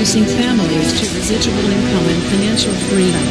introducing families to residual income and financial freedom.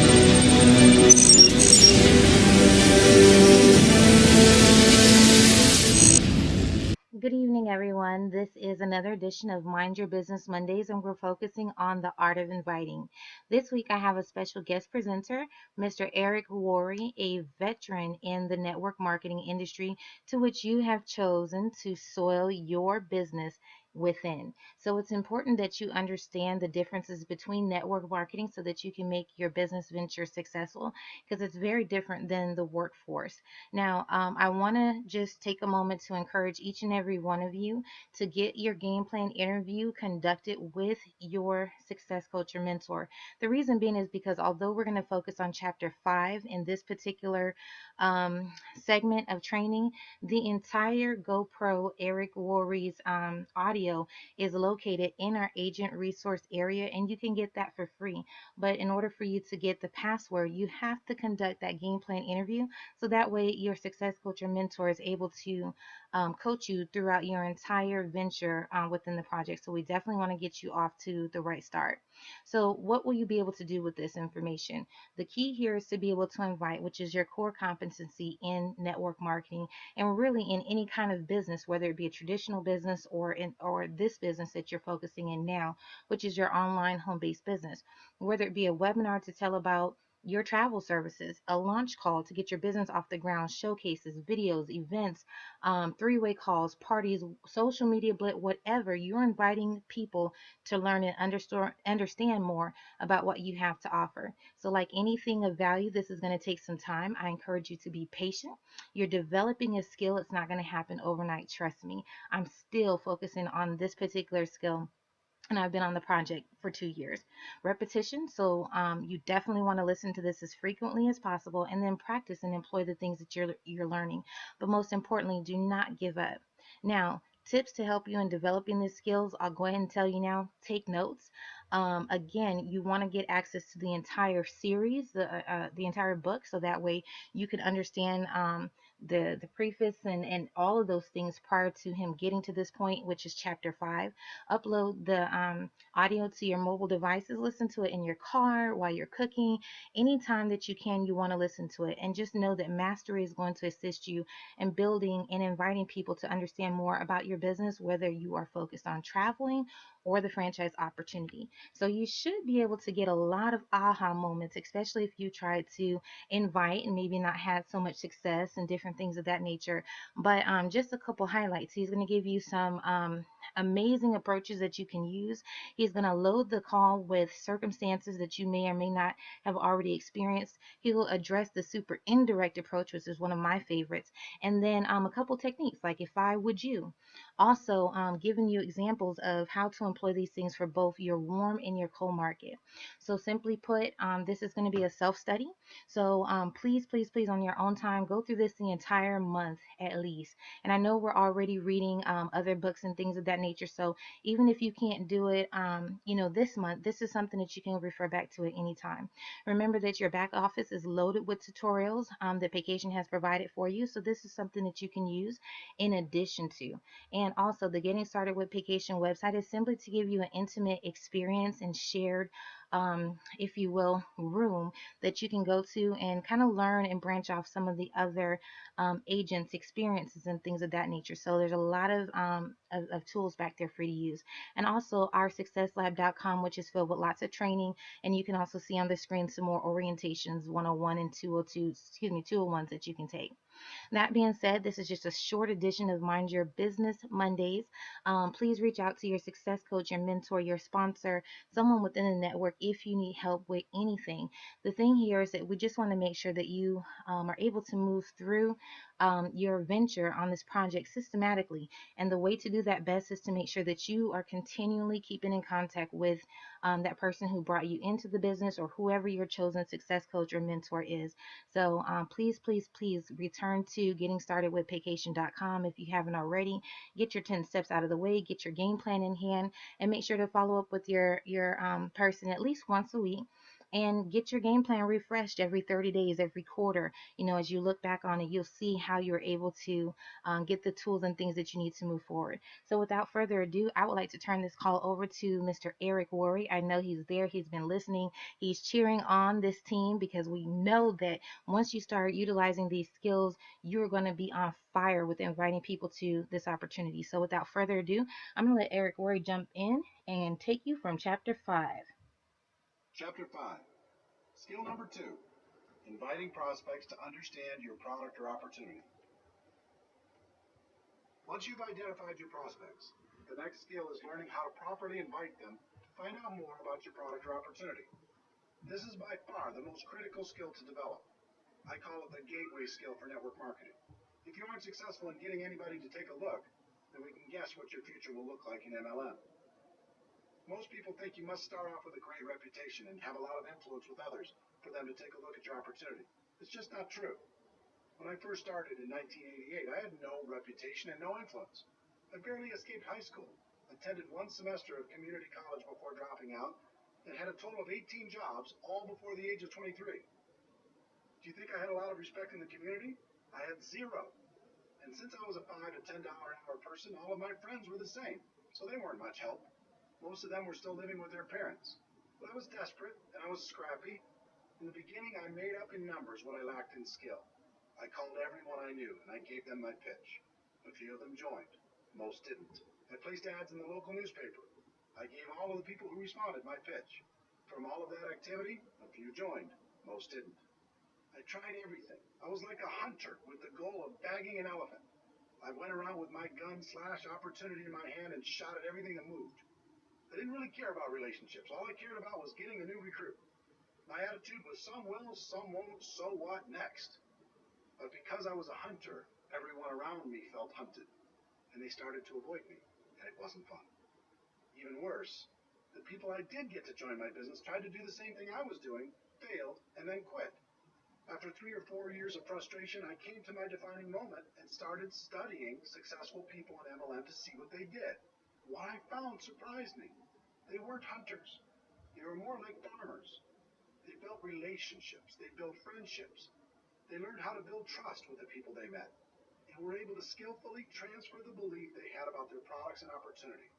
Good evening, everyone. This is another edition of Mind Your Business Mondays, and we're focusing on the art of inviting. This week, I have a special guest presenter, Mr. Eric Worre, a veteran in the network marketing industry to which you have chosen to soil your business within. So it's important that you understand the differences between network marketing so that you can make your business venture successful, because it's very different than the workforce. Now, I want to just take a moment to encourage each and every one of you to get your game plan interview conducted with your success coach or mentor. The reason being is because although we're going to focus on chapter 5 in this particular segment of training, the entire GoPro Eric Worre's audio is located in our agent resource area, and you can get that for free. But in order for you to get the password, you have to conduct that game plan interview, so that way your success coach or mentor is able to coach you throughout your entire venture within the project. So we definitely want to get you off to the right start. So what will you be able to do with this information? The key here is to be able to invite, which is your core competency in network marketing and really in any kind of business, whether it be a traditional business or this business that you're focusing in now, which is your online home-based business. Whether it be a webinar to tell about your travel services, a launch call to get your business off the ground, showcases, videos, events, three-way calls, parties, social media blitz, whatever, you're inviting people to learn and understand more about what you have to offer. So like anything of value, this is going to take some time. I encourage you to be patient. You're developing a skill. It's not going to happen overnight. Trust me. I'm still focusing on this particular skill, and I've been on the project for 2 years. Repetition, so you definitely want to listen to this as frequently as possible, and then practice and employ the things that you're learning. But most importantly, do not give up. Now, tips to help you in developing these skills, I'll go ahead and tell you now. Take notes. Again, you want to get access to the entire series, the entire book, so that way you can understand the preface and all of those things prior to him getting to this point, which is chapter 5. Upload the audio to your mobile devices. Listen to it in your car, while you're cooking, anytime that you can. You want to listen to it, and just know that mastery is going to assist you in building and inviting people to understand more about your business, whether you are focused on traveling or the franchise opportunity. So you should be able to get a lot of aha moments, especially if you try to invite and maybe not had so much success and different things of that nature. But just a couple highlights. He's going to give you some amazing approaches that you can use. He's going to load the call with circumstances that you may or may not have already experienced. He will address the super indirect approach, which is one of my favorites, and then a couple techniques like if I would you. Also, giving you examples of how to employ these things for both your warm and your cold market. So simply put, this is going to be a self-study. So please, please, please, on your own time, go through this the entire month at least. And I know we're already reading other books and things of that nature. So even if you can't do it, this month, this is something that you can refer back to at any time. Remember that your back office is loaded with tutorials that Vacation has provided for you. So this is something that you can use in addition to. And also, the Getting Started with Vacation website is simply to give you an intimate experience and shared, if you will, room that you can go to and kind of learn and branch off some of the other agents' experiences and things of that nature. So there's a lot of tools back there for you to use. And also oursuccesslab.com, which is filled with lots of training. And you can also see on the screen some more orientations, 101 and 202, 201s that you can take. That being said, this is just a short edition of Mind Your Business Mondays. Please reach out to your success coach, your mentor, your sponsor, someone within the network if you need help with anything. The thing here is that we just want to make sure that you are able to move through your venture on this project systematically. And the way to do that best is to make sure that you are continually keeping in contact with that person who brought you into the business or whoever your chosen success coach or mentor is. So please, please, please return to gettingstartedwithvacation.com if you haven't already. Get your 10 steps out of the way, get your game plan in hand, and make sure to follow up with your person at least once a week and get your game plan refreshed every 30 days, every quarter. As you look back on it, you'll see how you're able to get the tools and things that you need to move forward. So without further ado, I would like to turn this call over to Mr. Eric Worre. I know he's there. He's been listening. He's cheering on this team because we know that once you start utilizing these skills, you're going to be on fire with inviting people to this opportunity. So without further ado, I'm going to let Eric Worre jump in and take you from chapter 5. Chapter 5. Skill number 2. Inviting prospects to understand your product or opportunity. Once you've identified your prospects, the next skill is learning how to properly invite them to find out more about your product or opportunity. This is by far the most critical skill to develop. I call it the gateway skill for network marketing. If you aren't successful in getting anybody to take a look, then we can guess what your future will look like in MLM. Most people think you must start off with a great reputation and have a lot of influence with others for them to take a look at your opportunity. It's just not true. When I first started in 1988, I had no reputation and no influence. I barely escaped high school, attended one semester of community college before dropping out, and had a total of 18 jobs, all before the age of 23. Do you think I had a lot of respect in the community? I had zero. And since I was a $5 to $10 an hour person, all of my friends were the same, so they weren't much help. Most of them were still living with their parents. But I was desperate, and I was scrappy. In the beginning, I made up in numbers what I lacked in skill. I called everyone I knew, and I gave them my pitch. A few of them joined. Most didn't. I placed ads in the local newspaper. I gave all of the people who responded my pitch. From all of that activity, a few joined. Most didn't. I tried everything. I was like a hunter with the goal of bagging an elephant. I went around with my gun/opportunity in my hand and shot at everything that moved. I didn't really care about relationships. All I cared about was getting a new recruit. My attitude was some will, some won't, so what next? But because I was a hunter, everyone around me felt hunted, and they started to avoid me, and it wasn't fun. Even worse, the people I did get to join my business tried to do the same thing I was doing, failed, and then quit. After 3 or 4 years of frustration, I came to my defining moment and started studying successful people in MLM to see what they did. What I found surprised me. They weren't hunters. They were more like farmers. They built relationships. They built friendships. They learned how to build trust with the people they met, and were able to skillfully transfer the belief they had about their products and opportunity.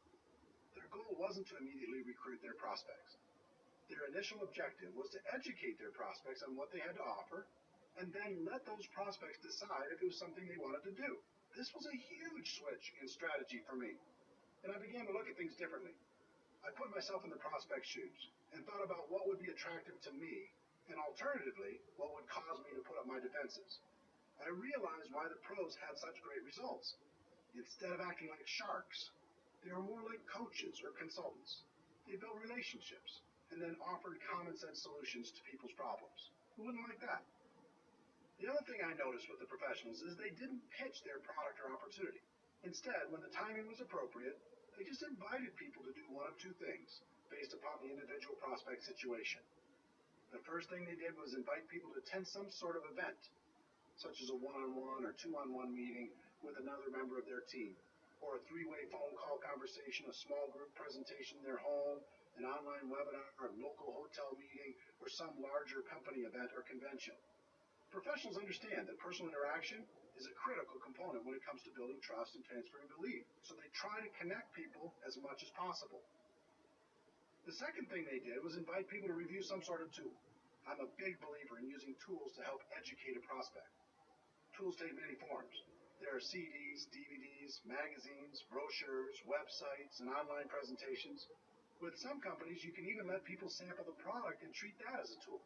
Their goal wasn't to immediately recruit their prospects. Their initial objective was to educate their prospects on what they had to offer, and then let those prospects decide if it was something they wanted to do. This was a huge switch in strategy for me, and I began to look at things differently. I put myself in the prospect's shoes and thought about what would be attractive to me, and alternatively, what would cause me to put up my defenses. I realized why the pros had such great results. Instead of acting like sharks, they were more like coaches or consultants. They built relationships and then offered common sense solutions to people's problems. Who wouldn't like that? The other thing I noticed with the professionals is they didn't pitch their product or opportunity. Instead, when the timing was appropriate, they just invited people to do one of two things, based upon the individual prospect situation. The first thing they did was invite people to attend some sort of event, such as a one-on-one or two-on-one meeting with another member of their team, or a three-way phone call conversation, a small group presentation in their home, an online webinar, a local hotel meeting, or some larger company event or convention. Professionals understand that personal interaction is a critical component when it comes to building trust and transferring belief, so they try to connect people as much as possible. The second thing they did was invite people to review some sort of tool. I'm a big believer in using tools to help educate a prospect. Tools take many forms. There are CDs, DVDs, magazines, brochures, websites, and online presentations. With some companies, you can even let people sample the product and treat that as a tool.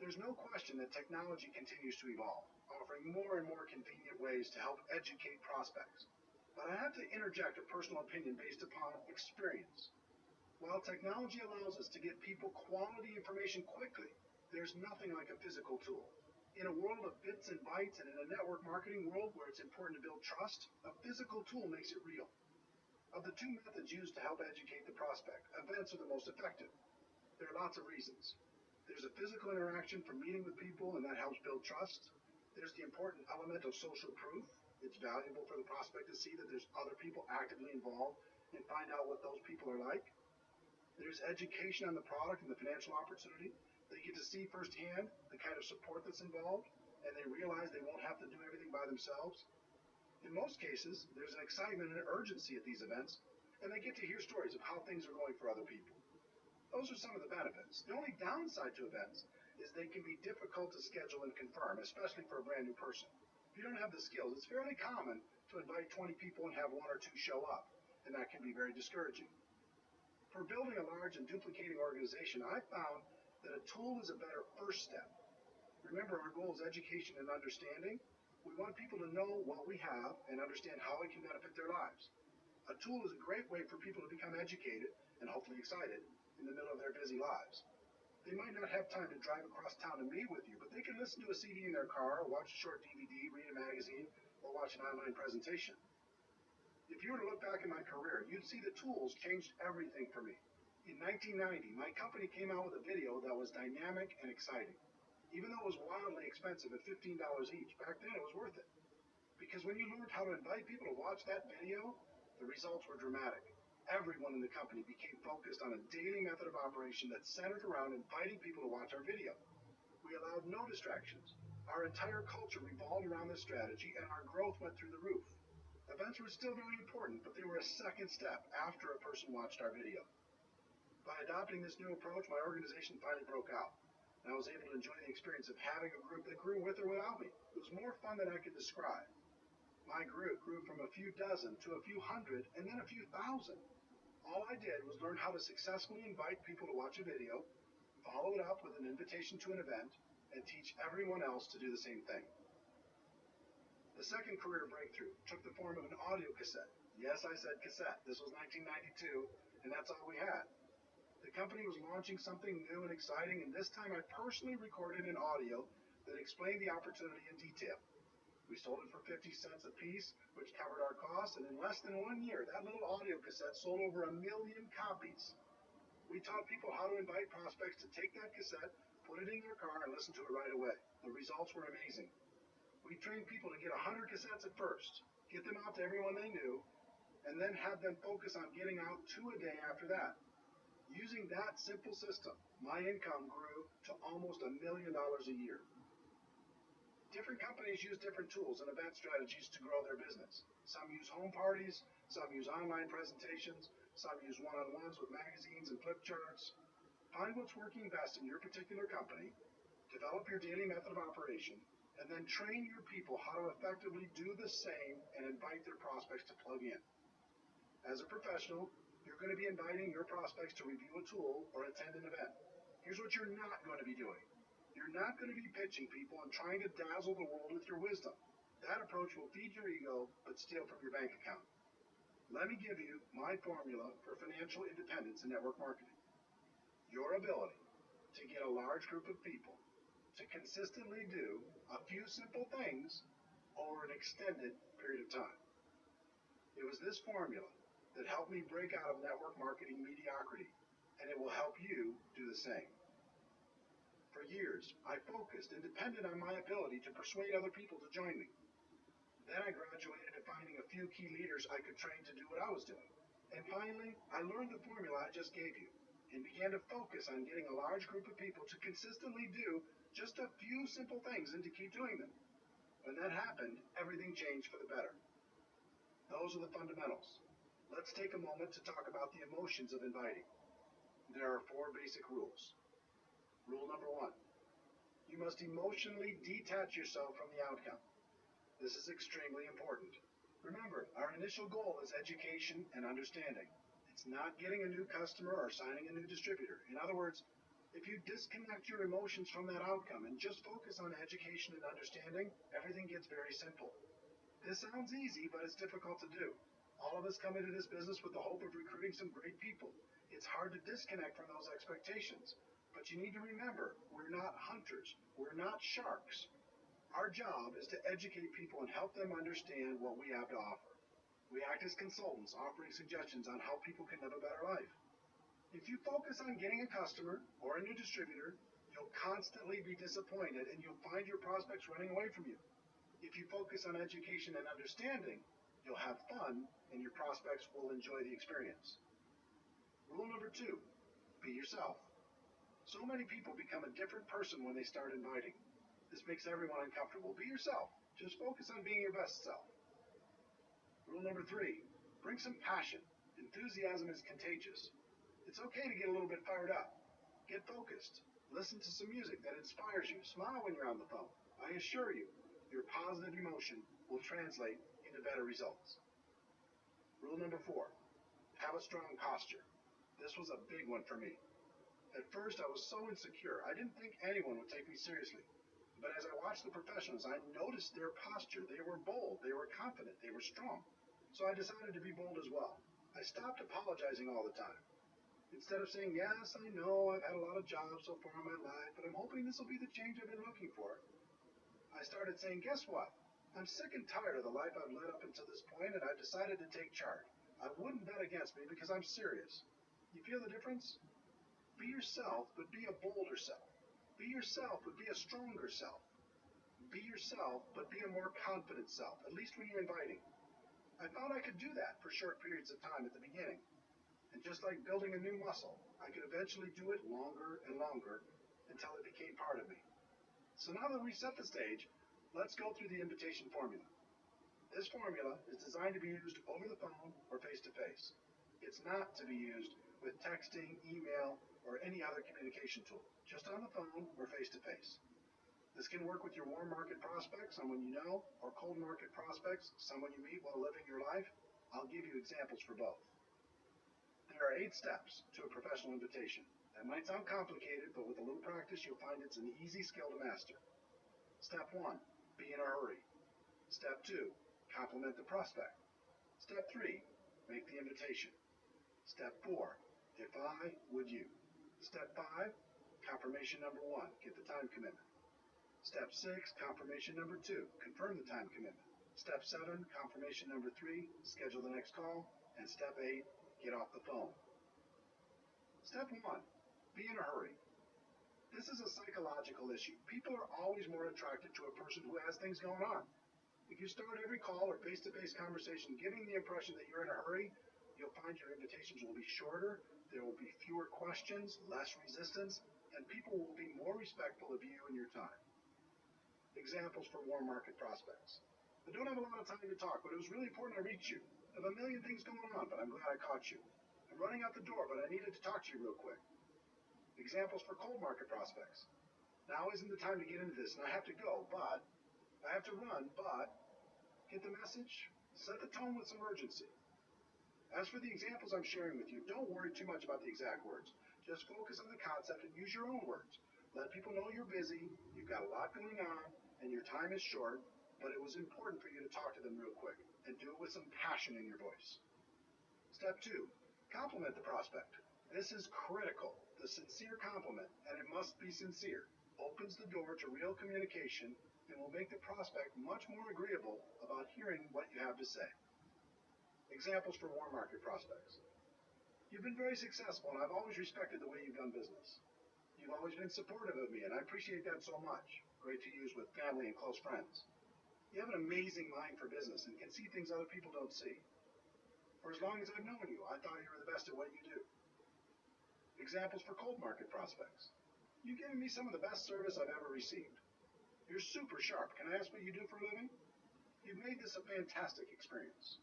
There's no question that technology continues to evolve, offering more and more convenient ways to help educate prospects. But I have to interject a personal opinion based upon experience. While technology allows us to get people quality information quickly, there's nothing like a physical tool. In a world of bits and bytes and in a network marketing world where it's important to build trust, a physical tool makes it real. Of the two methods used to help educate the prospect, events are the most effective. There are lots of reasons. There's a physical interaction from meeting with people, and that helps build trust. There's the important element of social proof. It's valuable for the prospect to see that there's other people actively involved and find out what those people are like. There's education on the product and the financial opportunity. They get to see firsthand the kind of support that's involved, and they realize they won't have to do everything by themselves. In most cases, there's an excitement and an urgency at these events, and they get to hear stories of how things are going for other people. Those are some of the benefits. The only downside to events is they can be difficult to schedule and confirm, especially for a brand new person. If you don't have the skills, it's fairly common to invite 20 people and have one or two show up, and that can be very discouraging. For building a large and duplicating organization, I found that a tool is a better first step. Remember, our goal is education and understanding. We want people to know what we have and understand how it can benefit their lives. A tool is a great way for people to become educated and hopefully excited in the middle of their busy lives. They might not have time to drive across town to meet with you, but they can listen to a CD in their car, or watch a short DVD, read a magazine, or watch an online presentation. If you were to look back in my career, you'd see the tools changed everything for me. In 1990, my company came out with a video that was dynamic and exciting. Even though it was wildly expensive at $15 each, back then it was worth it. Because when you learned how to invite people to watch that video, the results were dramatic. Everyone in the company became focused on a daily method of operation that centered around inviting people to watch our video. We allowed no distractions. Our entire culture revolved around this strategy, and our growth went through the roof. Events were still very important, but they were a second step after a person watched our video. By adopting this new approach, my organization finally broke out, and I was able to enjoy the experience of having a group that grew with or without me. It was more fun than I could describe. My group grew from a few dozen to a few hundred, and then a few thousand. All I did was learn how to successfully invite people to watch a video, follow it up with an invitation to an event, and teach everyone else to do the same thing. The second career breakthrough took the form of an audio cassette. Yes, I said cassette. This was 1992, and that's all we had. The company was launching something new and exciting, and this time I personally recorded an audio that explained the opportunity in detail. We sold it for 50 cents a piece, which covered our costs, and in less than 1 year, that little audio cassette sold over 1 million copies. We taught people how to invite prospects to take that cassette, put it in their car, and listen to it right away. The results were amazing. We trained people to get 100 cassettes at first, get them out to everyone they knew, and then have them focus on getting out 2 a day after that. Using that simple system, my income grew to almost $1 million a year. Different companies use different tools and event strategies to grow their business. Some use home parties, some use online presentations, some use one-on-ones with magazines and flip charts. Find what's working best in your particular company, develop your daily method of operation, and then train your people how to effectively do the same and invite their prospects to plug in. As a professional, you're going to be inviting your prospects to review a tool or attend an event. Here's what you're not going to be doing. You're not going to be pitching people and trying to dazzle the world with your wisdom. That approach will feed your ego, but steal from your bank account. Let me give you my formula for financial independence in network marketing. Your ability to get a large group of people to consistently do a few simple things over an extended period of time. It was this formula that helped me break out of network marketing mediocrity, and it will help you do the same. For years, I focused and depended on my ability to persuade other people to join me. Then I graduated to finding a few key leaders I could train to do what I was doing. And finally, I learned the formula I just gave you and began to focus on getting a large group of people to consistently do just a few simple things and to keep doing them. When that happened, everything changed for the better. Those are the fundamentals. Let's take a moment to talk about the emotions of inviting. There are 4 basic rules. Rule number 1, you must emotionally detach yourself from the outcome. This is extremely important. Remember, our initial goal is education and understanding. It's not getting a new customer or signing a new distributor. In other words, if you disconnect your emotions from that outcome and just focus on education and understanding, everything gets very simple. This sounds easy, but it's difficult to do. All of us come into this business with the hope of recruiting some great people. It's hard to disconnect from those expectations. But you need to remember, we're not hunters. We're not sharks. Our job is to educate people and help them understand what we have to offer. We act as consultants, offering suggestions on how people can live a better life. If you focus on getting a customer or a new distributor, you'll constantly be disappointed and you'll find your prospects running away from you. If you focus on education and understanding, you'll have fun and your prospects will enjoy the experience. Rule number 2, Be yourself. So many people become a different person when they start inviting. This makes everyone uncomfortable. Be yourself. Just focus on being your best self. Rule number 3, bring some passion. Enthusiasm is contagious. It's okay to get a little bit fired up. Get focused. Listen to some music that inspires you. Smile when you're on the phone. I assure you, your positive emotion will translate into better results. Rule number 4, have a strong posture. This was a big one for me. At first, I was so insecure, I didn't think anyone would take me seriously. But as I watched the professionals, I noticed their posture. They were bold, they were confident, they were strong. So I decided to be bold as well. I stopped apologizing all the time. Instead of saying, yes, I know I've had a lot of jobs so far in my life, but I'm hoping this will be the change I've been looking for, I started saying, guess what? I'm sick and tired of the life I've led up until this point, and I've decided to take charge. I wouldn't bet against me because I'm serious. You feel the difference? Be yourself, but be a bolder self. Be yourself, but be a stronger self. Be yourself, but be a more confident self, at least when you're inviting. I found I could do that for short periods of time at the beginning. And just like building a new muscle, I could eventually do it longer and longer until it became part of me. So now that we've set the stage, let's go through the invitation formula. This formula is designed to be used over the phone or face-to-face. It's not to be used with texting, email, or any other communication tool, just on the phone or face-to-face. This can work with your warm market prospects, someone you know, or cold market prospects, someone you meet while living your life. I'll give you examples for both. There are 8 steps to a professional invitation. That might sound complicated, but with a little practice, you'll find it's an easy skill to master. Step 1, be in a hurry. Step 2, compliment the prospect. Step 3, make the invitation. Step 4, if I, would you. Step 5, confirmation number 1, get the time commitment. Step 6, confirmation number 2, confirm the time commitment. Step 7, confirmation number 3, schedule the next call. And step 8, get off the phone. Step 1, be in a hurry. This is a psychological issue. People are always more attracted to a person who has things going on. If you start every call or face-to-face conversation giving the impression that you're in a hurry, you'll find your invitations will be shorter, there will be fewer questions, less resistance, and people will be more respectful of you and your time. Examples for warm market prospects. I don't have a lot of time to talk, but it was really important I reach you. I have a million things going on, but I'm glad I caught you. I'm running out the door, but I needed to talk to you real quick. Examples for cold market prospects. Now isn't the time to get into this, and I have to go, but I have to run, but get the message? Set the tone with some urgency. As for the examples I'm sharing with you, don't worry too much about the exact words. Just focus on the concept and use your own words. Let people know you're busy, you've got a lot going on, and your time is short, but it was important for you to talk to them real quick, and do it with some passion in your voice. Step 2, compliment the prospect. This is critical. The sincere compliment, and it must be sincere, opens the door to real communication and will make the prospect much more agreeable about hearing what you have to say. Examples for warm market prospects. You've been very successful, and I've always respected the way you've done business. You've always been supportive of me, and I appreciate that so much. Great to use with family and close friends. You have an amazing mind for business and can see things other people don't see. For as long as I've known you, I thought you were the best at what you do. Examples for cold market prospects. You've given me some of the best service I've ever received. You're super sharp. Can I ask what you do for a living? You've made this a fantastic experience.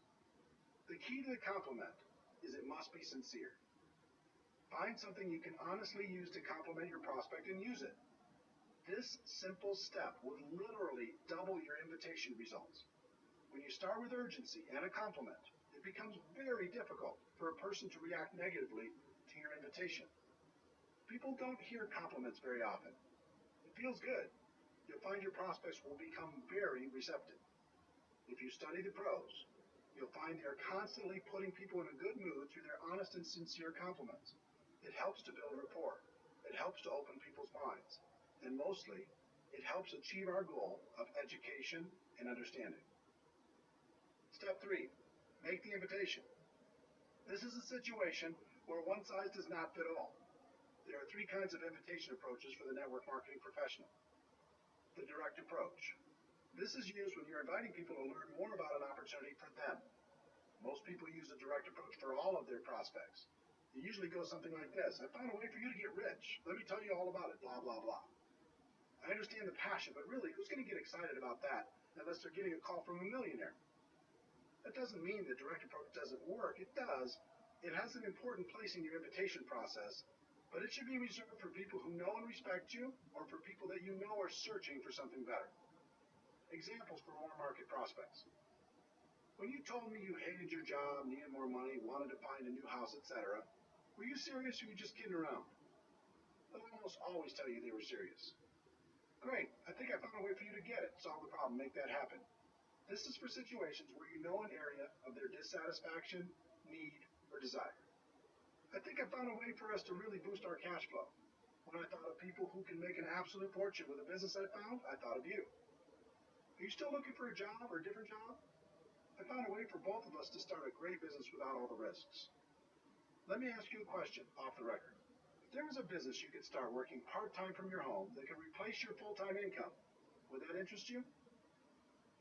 The key to the compliment is it must be sincere. Find something you can honestly use to compliment your prospect and use it. This simple step would literally double your invitation results. When you start with urgency and a compliment, it becomes very difficult for a person to react negatively to your invitation. People don't hear compliments very often. It feels good. You'll find your prospects will become very receptive. If you study the pros, you'll find they're constantly putting people in a good mood through their honest and sincere compliments. It helps to build rapport. It helps to open people's minds. And mostly, it helps achieve our goal of education and understanding. Step 3, make the invitation. This is a situation where one size does not fit all. There are 3 kinds of invitation approaches for the network marketing professional. The direct approach. This is used when you're inviting people to learn more about an opportunity for them. Most people use a direct approach for all of their prospects. It usually goes something like this. I found a way for you to get rich. Let me tell you all about it, blah, blah, blah. I understand the passion, but really, who's going to get excited about that unless they're getting a call from a millionaire? That doesn't mean the direct approach doesn't work. It does. It has an important place in your invitation process, but it should be reserved for people who know and respect you or for people that you know are searching for something better. Examples for warm market prospects. When you told me you hated your job, needed more money, wanted to find a new house, etc., were you serious or were you just kidding around? They'll almost always tell you they were serious. Great, I think I found a way for you to get it, solve the problem, make that happen. This is for situations where you know an area of their dissatisfaction, need, or desire. I think I found a way for us to really boost our cash flow. When I thought of people who can make an absolute fortune with a business I found, I thought of you. Are you still looking for a job or a different job? I found a way for both of us to start a great business without all the risks. Let me ask you a question off the record. If there was a business you could start working part-time from your home that could replace your full-time income, would that interest you?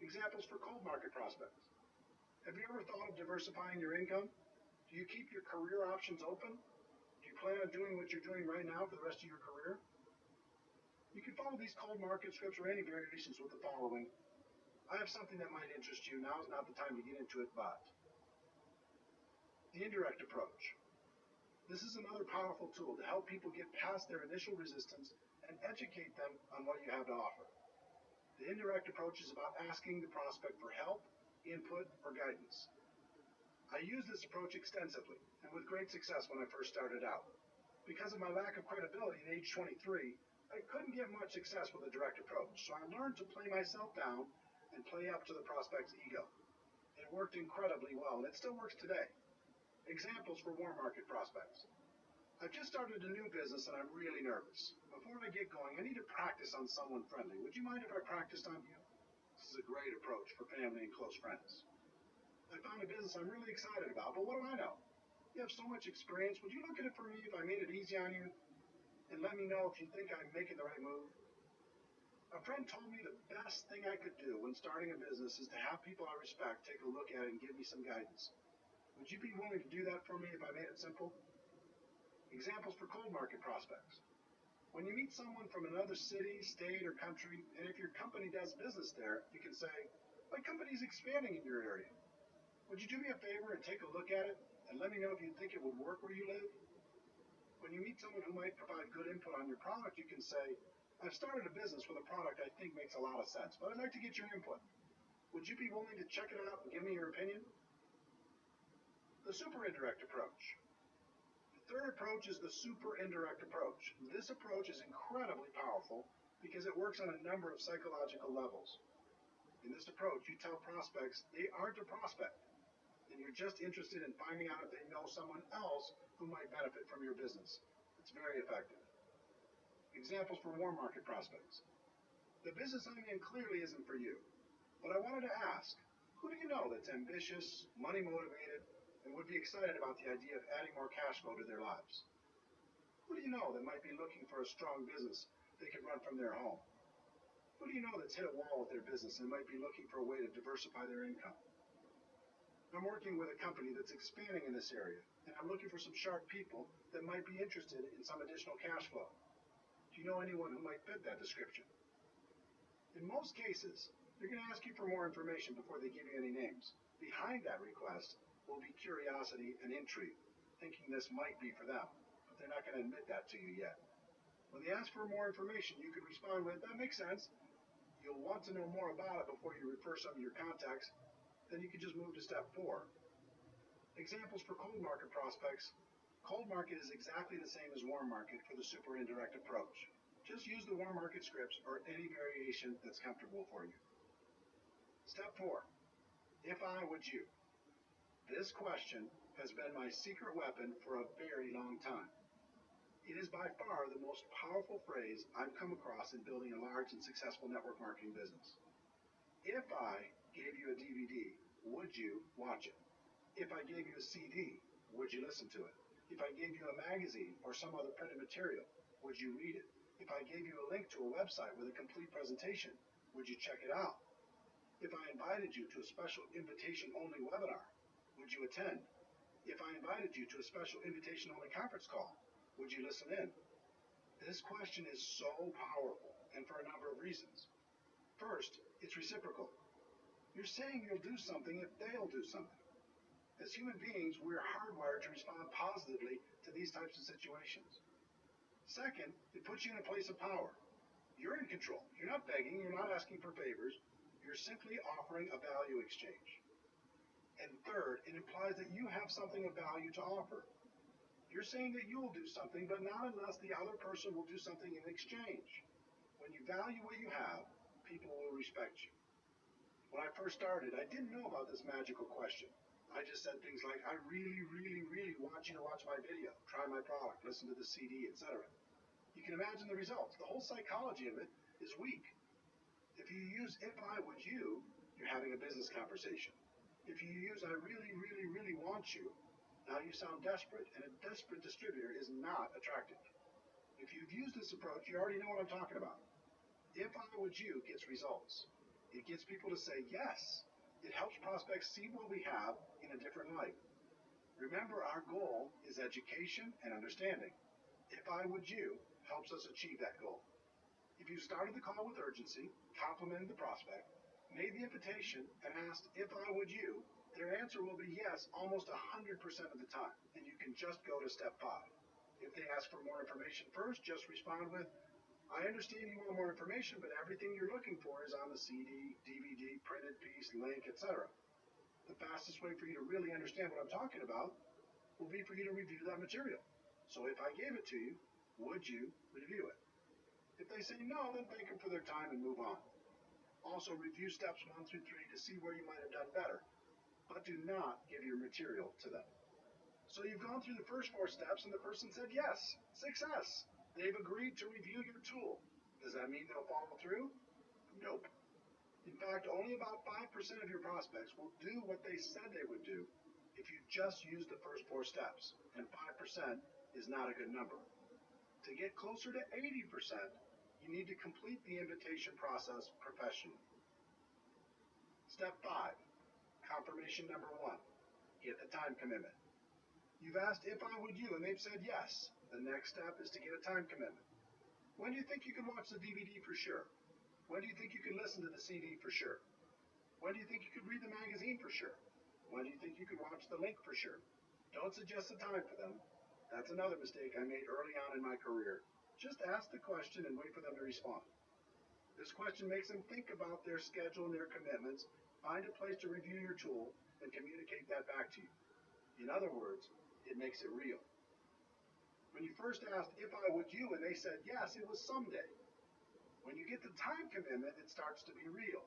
Examples for cold market prospects. Have you ever thought of diversifying your income? Do you keep your career options open? Do you plan on doing what you're doing right now for the rest of your career? You can follow these cold market scripts or any variations with the following. I have something that might interest you. Now is not the time to get into it, but the indirect approach. This is another powerful tool to help people get past their initial resistance and educate them on what you have to offer. The indirect approach is about asking the prospect for help, input, or guidance. I used this approach extensively and with great success when I first started out. Because of my lack of credibility at age 23, I couldn't get much success with a direct approach, so I learned to play myself down and play up to the prospect's ego. It worked incredibly well, and it still works today. Examples for warm market prospects. I've just started a new business and I'm really nervous. Before I get going, I need to practice on someone friendly. Would you mind if I practiced on you? This is a great approach for family and close friends. I found a business I'm really excited about, but what do I know? You have so much experience. Would you look at it for me if I made it easy on you? And let me know if you think I'm making the right move. A friend told me the best thing I could do when starting a business is to have people I respect take a look at it and give me some guidance. Would you be willing to do that for me if I made it simple? Examples for cold market prospects. When you meet someone from another city, state, or country, and if your company does business there, you can say, my company's expanding in your area. Would you do me a favor and take a look at it and let me know if you think it would work where you live? When you meet someone who might provide good input on your product, you can say, I've started a business with a product I think makes a lot of sense, but I'd like to get your input. Would you be willing to check it out and give me your opinion? The super indirect approach. The third approach is the super indirect approach. This approach is incredibly powerful because it works on a number of psychological levels. In this approach, you tell prospects they aren't a prospect, and you're just interested in finding out if they know someone else who might benefit from your business. It's very effective. Examples for warm market prospects. The business I'm in clearly isn't for you, but I wanted to ask, who do you know that's ambitious, money motivated, and would be excited about the idea of adding more cash flow to their lives? Who do you know that might be looking for a strong business they can run from their home? Who do you know that's hit a wall with their business and might be looking for a way to diversify their income? I'm working with a company that's expanding in this area, and I'm looking for some sharp people that might be interested in some additional cash flow. Do you know anyone who might fit that description? In most cases, they're going to ask you for more information before they give you any names. Behind that request will be curiosity and intrigue, thinking this might be for them, but they're not going to admit that to you yet. When they ask for more information, you can respond with, that makes sense. You'll want to know more about it before you refer some of your contacts. Then you can just move to step 4. Examples for cold market prospects. Cold market is exactly the same as warm market for the super indirect approach. Just use the warm market scripts or any variation that's comfortable for you. Step 4. If I, would you? This question has been my secret weapon for a very long time. It is by far the most powerful phrase I've come across in building a large and successful network marketing business. If I gave you a DVD, would you watch it? If I gave you a CD, would you listen to it? If I gave you a magazine or some other printed material, would you read it? If I gave you a link to a website with a complete presentation, would you check it out? If I invited you to a special invitation-only webinar, would you attend? If I invited you to a special invitation-only conference call, would you listen in? This question is so powerful, and for a number of reasons. First, it's reciprocal. You're saying you'll do something if they'll do something. As human beings, we're hardwired to respond positively to these types of situations. Second, it puts you in a place of power. You're in control. You're not begging, you're not asking for favors, you're simply offering a value exchange. And third, it implies that you have something of value to offer. You're saying that you will do something, but not unless the other person will do something in exchange. When you value what you have, people will respect you. When I first started, I didn't know about this magical question. I just said things like, I really, really, really want you to watch my video, try my product, listen to the CD, etc. You can imagine the results. The whole psychology of it is weak. If you use if I would you, you're having a business conversation. If you use I really, really, really want you, now you sound desperate, and a desperate distributor is not attractive. If you've used this approach, you already know what I'm talking about. If I would you gets results. It gets people to say yes. It helps prospects see what we have in a different light. Remember, our goal is education and understanding. If I would you helps us achieve that goal. If you started the call with urgency, complimented the prospect, made the invitation, and asked if I would you, their answer will be yes almost 100% of the time, and you can just go to step 5. If they ask for more information first, just respond with, I understand you want more information, but everything you're looking for is on the CD, DVD, printed piece, link, etc. The fastest way for you to really understand what I'm talking about will be for you to review that material. So if I gave it to you, would you review it? If they say no, then thank them for their time and move on. Also review steps 1 through 3 to see where you might have done better, but do not give your material to them. So you've gone through the first 4 steps and the person said yes, success. They've agreed to review your tool. Does that mean they'll follow through? Nope. In fact, only about 5% of your prospects will do what they said they would do if you just use the first 4 steps, and 5% is not a good number. To get closer to 80%, you need to complete the invitation process professionally. Step 5, confirmation number 1, get the time commitment. You've asked if I would you, and they've said yes. The next step is to get a time commitment. When do you think you can watch the DVD for sure? When do you think you can listen to the CD for sure? When do you think you could read the magazine for sure? When do you think you could watch the link for sure? Don't suggest a time for them. That's another mistake I made early on in my career. Just ask the question and wait for them to respond. This question makes them think about their schedule and their commitments, find a place to review your tool, and communicate that back to you. In other words, it makes it real. When you first asked if I would you and they said yes, it was someday. When you get the time commitment, it starts to be real.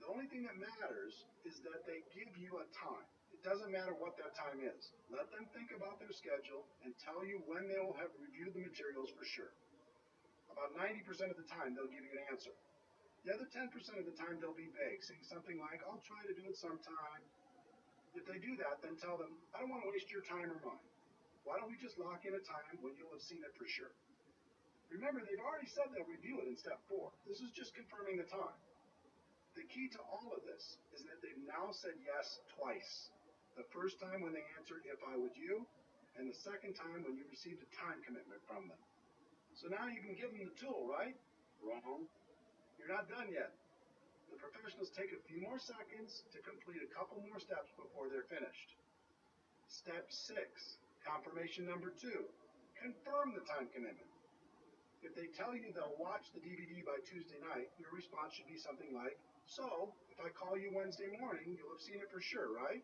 The only thing that matters is that they give you a time. It doesn't matter what that time is. Let them think about their schedule and tell you when they will have reviewed the materials for sure. About 90% of the time, they'll give you an answer. The other 10% of the time, they'll be vague, saying something like, I'll try to do it sometime. If they do that, then tell them, I don't want to waste your time or mine. Why don't we just lock in a time when you'll have seen it for sure? Remember, they've already said they'll review it in step 4. This is just confirming the time. The key to all of this is that they've now said yes twice. The first time when they answered if I would you, and the second time when you received a time commitment from them. So now you can give them the tool, right? Wrong. You're not done yet. The professionals take a few more seconds to complete a couple more steps before they're finished. Step 6, confirmation number 2, confirm the time commitment. If they tell you they'll watch the DVD by Tuesday night, your response should be something like, so, if I call you Wednesday morning, you'll have seen it for sure, right?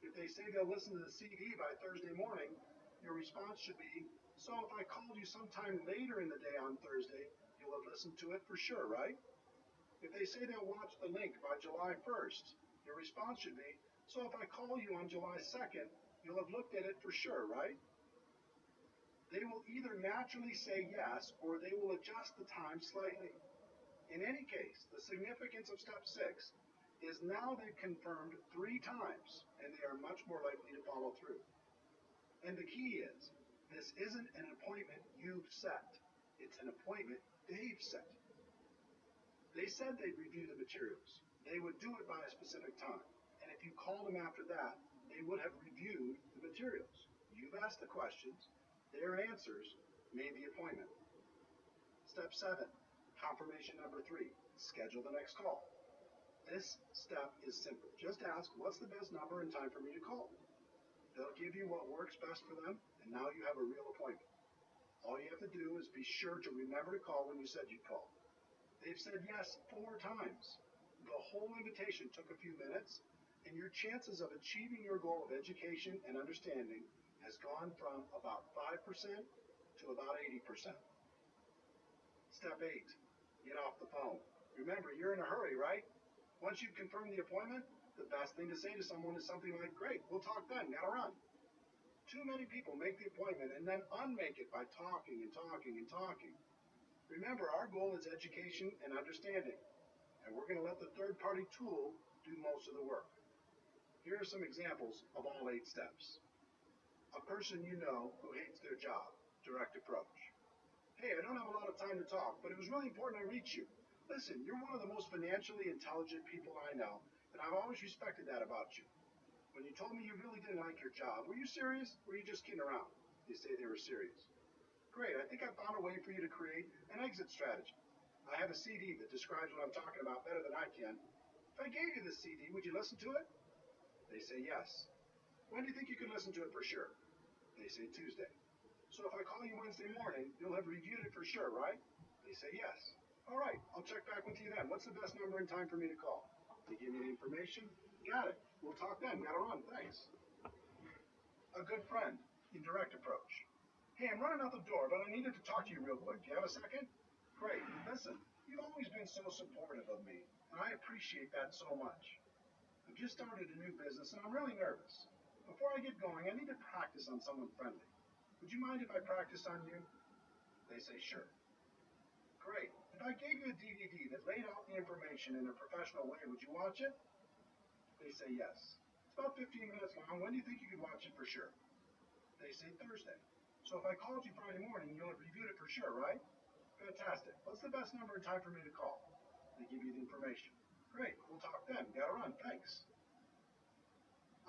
If they say they'll listen to the CD by Thursday morning, your response should be, so if I called you sometime later in the day on Thursday, you'll have listened to it for sure, right? If they say they'll watch the link by July 1st, your response should be, so if I call you on July 2nd, you'll have looked at it for sure, right? They will either naturally say yes, or they will adjust the time slightly. In any case, the significance of step 6 is now they've confirmed 3 times, and they are much more likely to follow through. And the key is, this isn't an appointment you've set. It's an appointment they've set. They said they'd review the materials. They would do it by a specific time. And if you called them after that, they they would have reviewed the materials. You've asked the questions, their answers made the appointment. Step 7, confirmation number 3, schedule the next call. This step is simple. Just ask, what's the best number and time for me to call? They'll give you what works best for them, and now you have a real appointment. All you have to do is be sure to remember to call when you said you'd call. They've said yes 4 times. The whole invitation took a few minutes, and your chances of achieving your goal of education and understanding has gone from about 5% to about 80%. Step 8, get off the phone. Remember, you're in a hurry, right? Once you've confirmed the appointment, the best thing to say to someone is something like, great, we'll talk then, gotta run. Too many people make the appointment and then unmake it by talking and talking and talking. Remember, our goal is education and understanding, and we're gonna let the third-party tool do most of the work. Here are some examples of all 8 steps. A person you know who hates their job, direct approach. Hey, I don't have a lot of time to talk, but it was really important I reach you. Listen, you're one of the most financially intelligent people I know, and I've always respected that about you. When you told me you really didn't like your job, were you serious, or were you just kidding around? They say they were serious. Great, I think I found a way for you to create an exit strategy. I have a CD that describes what I'm talking about better than I can. If I gave you this CD, would you listen to it? They say yes. When do you think you can listen to it for sure? They say Tuesday. So if I call you Wednesday morning, you'll have reviewed it for sure, right? They say yes. All right, I'll check back with you then. What's the best number and time for me to call? They give me the information. Got it. We'll talk then. Gotta run. Thanks. A good friend in direct approach. Hey, I'm running out the door, but I needed to talk to you real quick. Do you have a second? Great. Listen, you've always been so supportive of me, and I appreciate that so much. I've just started a new business, and I'm really nervous. Before I get going, I need to practice on someone friendly. Would you mind if I practiced on you? They say sure. Great. If I gave you a DVD that laid out the information in a professional way, would you watch it? They say yes. It's about 15 minutes long. When do you think you could watch it for sure? They say Thursday. So if I called you Friday morning, you'll have reviewed it for sure, right? Fantastic. What's the best number and time for me to call? They give you the information. Great. We'll talk then. Gotta run. Thanks.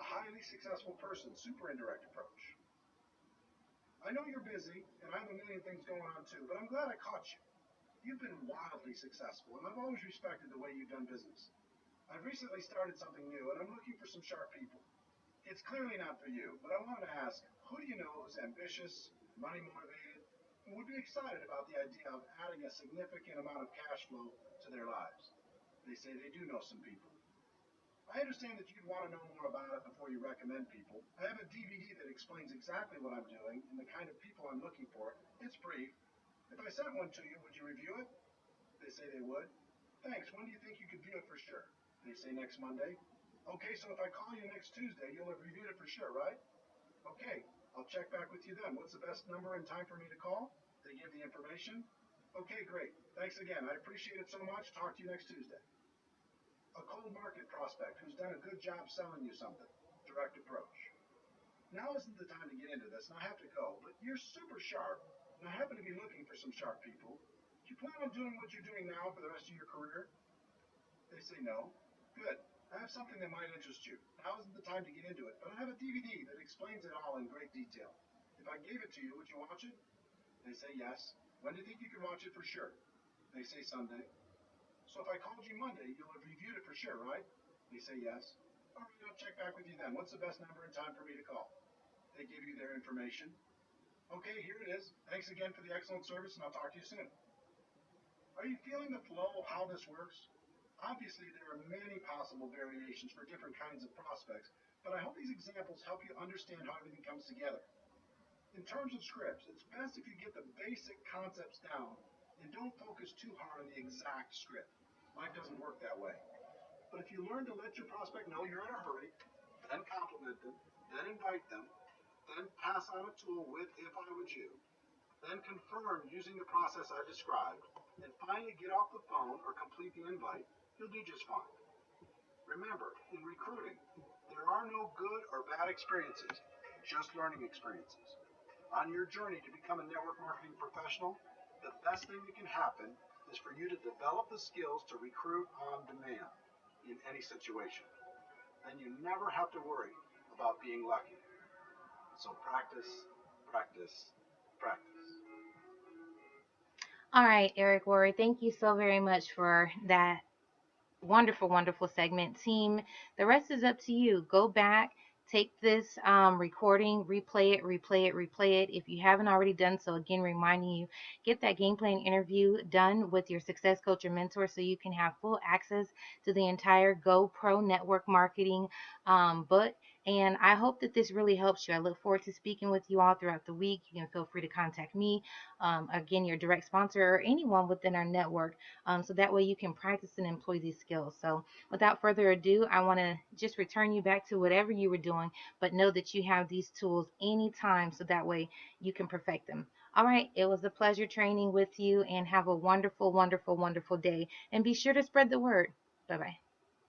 A highly successful person, super indirect approach. I know you're busy, and I have a million things going on too, but I'm glad I caught you. You've been wildly successful, and I've always respected the way you've done business. I've recently started something new, and I'm looking for some sharp people. It's clearly not for you, but I wanted to ask, who do you know who's ambitious, money motivated, and would be excited about the idea of adding a significant amount of cash flow to their lives? They say they do know some people. I understand that you'd want to know more about it before you recommend people. I have a DVD that explains exactly what I'm doing and the kind of people I'm looking for. It's brief. If I sent one to you, would you review it? They say they would. Thanks. When do you think you could view it for sure? They say next Monday. Okay, so if I call you next Tuesday, you'll have reviewed it for sure, right? Okay, I'll check back with you then. What's the best number and time for me to call? They give the information. Okay, great. Thanks again. I appreciate it so much. Talk to you next Tuesday. A cold market prospect who's done a good job selling you something. Direct approach. Now isn't the time to get into this, and I have to go, but you're super sharp, and I happen to be looking for some sharp people. Do you plan on doing what you're doing now for the rest of your career? They say no. Good. I have something that might interest you. Now isn't the time to get into it, but I have a DVD that explains it all in great detail. If I gave it to you, would you watch it? They say yes. When do you think you can watch it for sure? They say Sunday. So if I called you Monday, you'll have reviewed it for sure, right? They say yes. All right, I'll check back with you then. What's the best number and time for me to call? They give you their information. Okay, here it is. Thanks again for the excellent service, and I'll talk to you soon. Are you feeling the flow of how this works? Obviously, there are many possible variations for different kinds of prospects, but I hope these examples help you understand how everything comes together. In terms of scripts, it's best if you get the basic concepts down and don't focus too hard on the exact script. Life doesn't work that way. But if you learn to let your prospect know you're in a hurry, then compliment them, then invite them, then pass on a tool with if I were you, then confirm using the process I described, and finally get off the phone or complete the invite, you'll do just fine. Remember, in recruiting, there are no good or bad experiences, just learning experiences. On your journey to become a network marketing professional, the best thing that can happen is for you to develop the skills to recruit on demand in any situation. Then you never have to worry about being lucky. So practice, practice, practice. All right, Eric Worre, thank you so very much for that wonderful, wonderful segment. Team, the rest is up to you. Go back, take this recording, replay it, replay it, replay it. If you haven't already done so, again, reminding you, get that game plan interview done with your success coach or mentor so you can have full access to the entire Go Pro network marketing book. And I hope that this really helps you. I look forward to speaking with you all throughout the week. You can feel free to contact me, again, your direct sponsor or anyone within our network, so that way you can practice and employ these skills. So without further ado, I want to just return you back to whatever you were doing, but know that you have these tools anytime so that way you can perfect them. All right, it was a pleasure training with you, and have a wonderful, wonderful, wonderful day. And be sure to spread the word. Bye bye.